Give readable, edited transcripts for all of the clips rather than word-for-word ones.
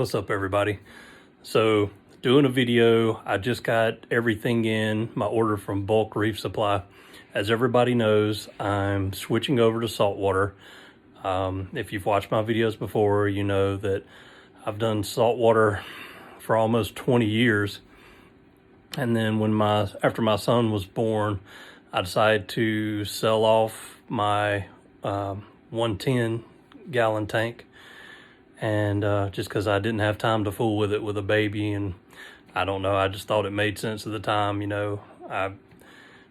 What's up, everybody? So doing a video, I just got everything in my order from BulkReefSupply. As everybody knows, I'm switching over to saltwater. If you've watched my videos before, you know that I've done saltwater for almost 20 years. And then after my son was born, I decided to sell off my 110 gallon tank. And just because I didn't have time to fool with it with a baby, and I don't know, I just thought it made sense at the time. You know, I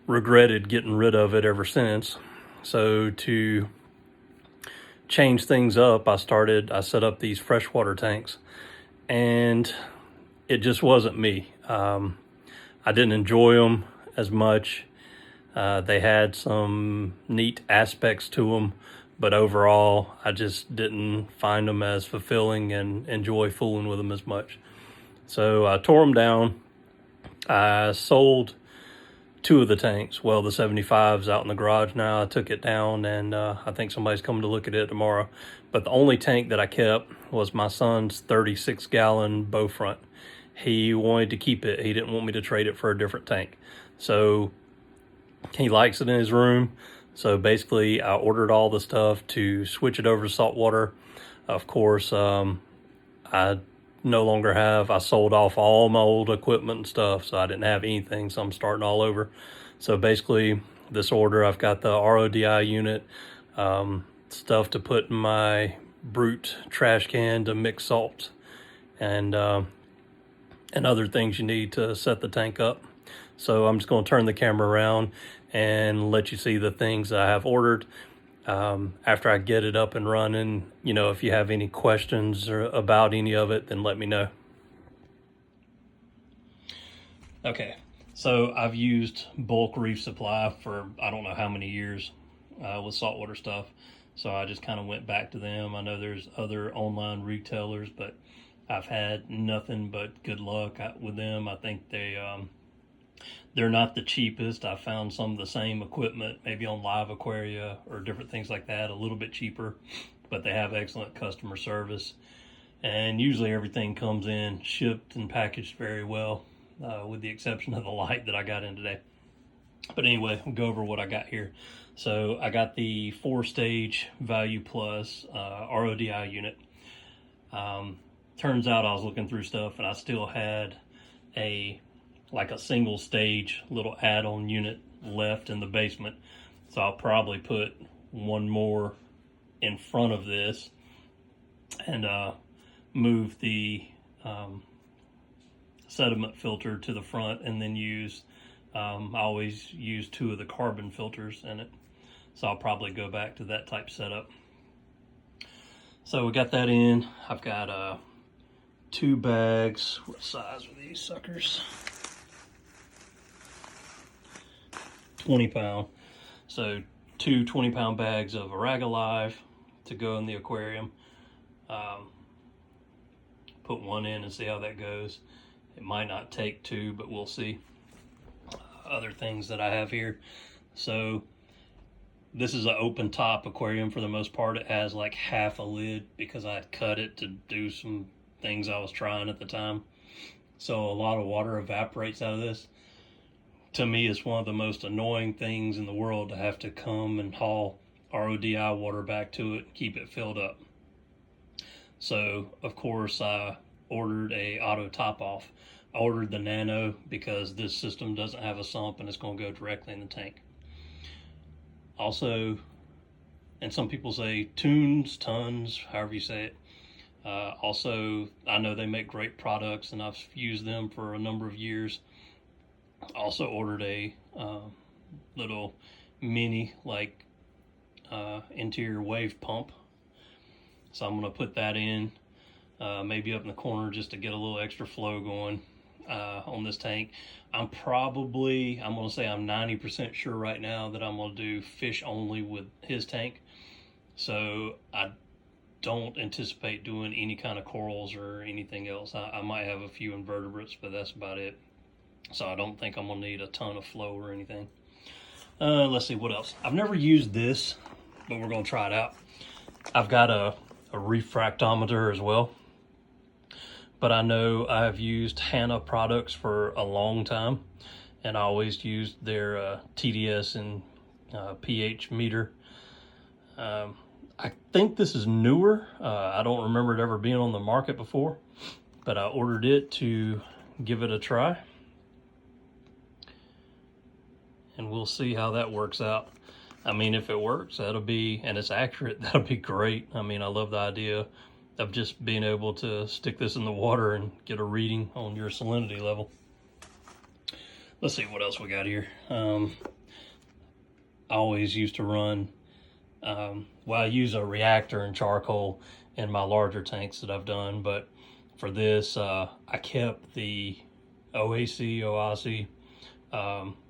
regretted getting rid of it ever since. So to change things up, I set up these freshwater tanks, and it just wasn't me. I didn't enjoy them as much. They had some neat aspects to them, but overall, I just didn't find them as fulfilling and enjoy fooling with them as much. So I tore them down. I sold two of the tanks. Well, the 75's out in the garage now. I took it down, and I think somebody's coming to look at it tomorrow. But the only tank that I kept was my son's 36-gallon bow front. He wanted to keep it. He didn't want me to trade it for a different tank. So he likes it in his room. So basically, I ordered all the stuff to switch it over to saltwater. Of course, I sold off all my old equipment and stuff, so I didn't have anything, so I'm starting all over. So basically, this order, I've got the RODI unit, stuff to put in my brute trash can to mix salts, and other things you need to set the tank up. So I'm just going to turn the camera around and let you see the things I have ordered. After I get it up and running, you know, if you have any questions about any of it, then let me know. Okay, so I've used BulkReefSupply for I don't know how many years with saltwater stuff. So I just kind of went back to them. I know there's other online retailers, but I've had nothing but good luck with them. I think they're not the cheapest. I found some of the same equipment, maybe on Live Aquaria or different things like that, a little bit cheaper, but they have excellent customer service. And usually everything comes in shipped and packaged very well, with the exception of the light that I got in today. But anyway, we'll go over what I got here. So I got the 4-stage Value Plus RODI unit. Turns out I was looking through stuff and I still had a single stage little add-on unit left in the basement. So I'll probably put one more in front of this and move the sediment filter to the front, and then I always use 2 of the carbon filters in it. So I'll probably go back to that type setup. So we got that in. I've got 2 bags. What size are these suckers? 20-pound. So 2 20-pound bags of Araga Live to go in the aquarium. Put one in and see how that goes. It might not take 2, but we'll see. Other things that I have here. So this is an open top aquarium for the most part. It has like half a lid because I cut it to do some things I was trying at the time. So a lot of water evaporates out of this. To me, it's one of the most annoying things in the world to have to come and haul RODI water back to it and keep it filled up. So, of course, I ordered a auto top off. I ordered the Nano because this system doesn't have a sump and it's going to go directly in the tank. Also, and some people say tons, however you say it. Also, I know they make great products and I've used them for a number of years. Also ordered a little mini interior wave pump, so I'm going to put that in maybe up in the corner just to get a little extra flow going on this tank. I'm going to say I'm 90% sure right now that I'm going to do fish only with his tank, so I don't anticipate doing any kind of corals or anything else. I might have a few invertebrates, but that's about it. So I don't think I'm going to need a ton of flow or anything. Let's see what else. I've never used this, but we're going to try it out. I've got a refractometer as well. but I know I've used Hanna products for a long time, and I always used their Tds and pH meter. I think this is newer. I don't remember it ever being on the market before, but I ordered it to give it a try, and we'll see how that works out. I mean, if it works, that'll be, and it's accurate, that'll be great. I mean, I love the idea of just being able to stick this in the water and get a reading on your salinity level. Let's see what else we got here. I always used to run, well, I use a reactor and charcoal in my larger tanks that I've done, but for this, I kept the OAC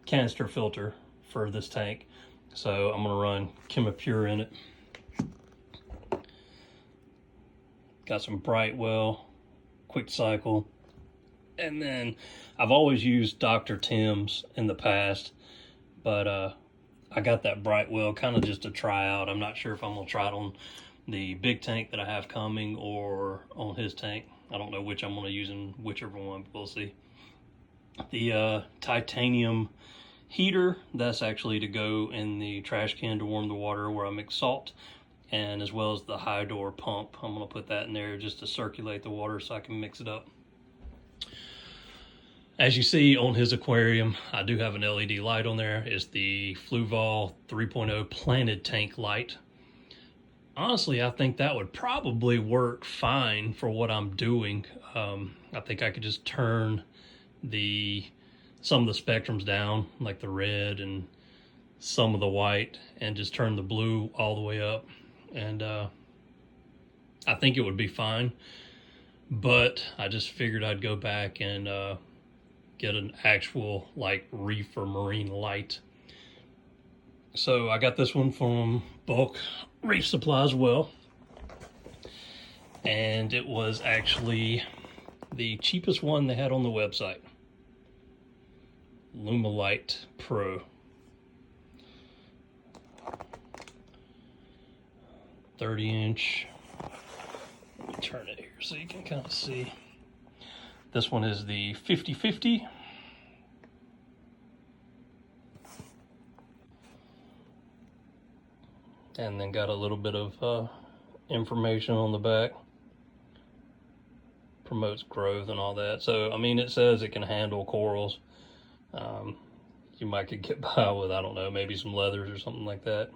canister filter for this tank. So I'm gonna run ChemiPure in it. Got some Brightwell, Quick Cycle, and then I've always used Dr. Tim's in the past, but I got that Brightwell kind of just to try out. I'm not sure if I'm gonna try it on the big tank that I have coming or on his tank. I don't know which I'm gonna use in whichever one, but we'll see. The titanium heater, that's actually to go in the trash can to warm the water where I mix salt, and as well as the high door pump. I'm going to put that in there just to circulate the water so I can mix it up. As you see on his aquarium, I do have an LED light on there. It's the Fluval 3.0 planted tank light. Honestly, I think that would probably work fine for what I'm doing. I think I could just turn some of the spectrums down, like the red and some of the white, and just turn the blue all the way up, and I think it would be fine. But I just figured I'd go back and get an actual like reef or marine light. So I got this one from Bulk Reef Supply as well, and it was actually the cheapest one they had on the website. Lumilite Pro. 30-inch. Let me turn it here so you can kind of see. This one is the 50/50. And then got a little bit of information on the back. Promotes growth and all that. So, I mean, it says it can handle corals. You might could get by with, I don't know, maybe some leathers or something like that.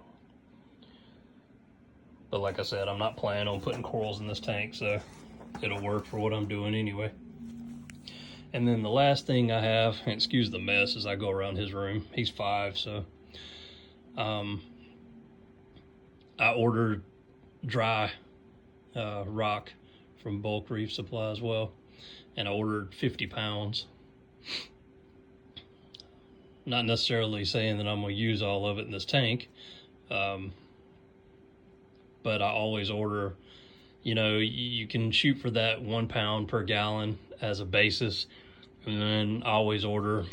But like I said, I'm not planning on putting corals in this tank, so it'll work for what I'm doing anyway. And then the last thing I have, and excuse the mess as I go around his room. He's 5, so I ordered dry rock from Bulk Reef Supply as well, and I ordered 50 pounds. Not necessarily saying that I'm going to use all of it in this tank, but I always order, you know, you can shoot for that 1 pound per gallon as a basis, and then I always order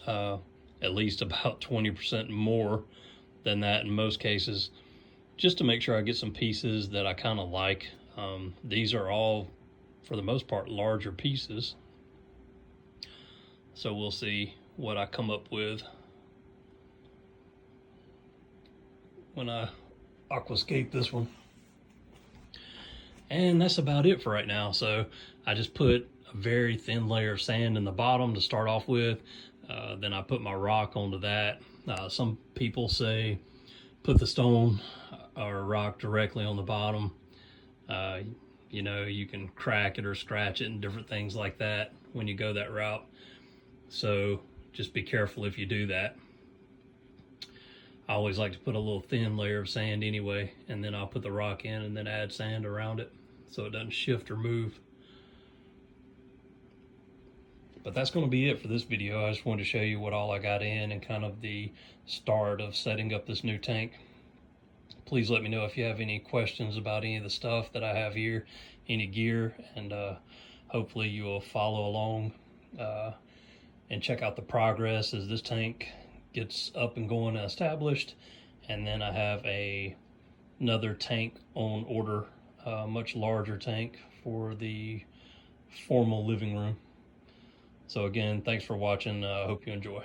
at least about 20% more than that in most cases, just to make sure I get some pieces that I kind of like. These are all, for the most part, larger pieces, so we'll see what I come up with when I aquascape this one. And that's about it for right now. So I just put a very thin layer of sand in the bottom to start off with. Then I put my rock onto that. Some people say put the stone or rock directly on the bottom. You know, you can crack it or scratch it and different things like that when you go that route. So just be careful if you do that. I always like to put a little thin layer of sand anyway, and then I'll put the rock in and then add sand around it so it doesn't shift or move. But that's going to be it for this video. I just wanted to show you what all I got in and kind of the start of setting up this new tank. Please let me know if you have any questions about any of the stuff that I have here, any gear, and hopefully you will follow along and check out the progress as this tank gets up and going and established. And then I have another tank on order, a much larger tank for the formal living room. So again, thanks for watching. I hope you enjoy.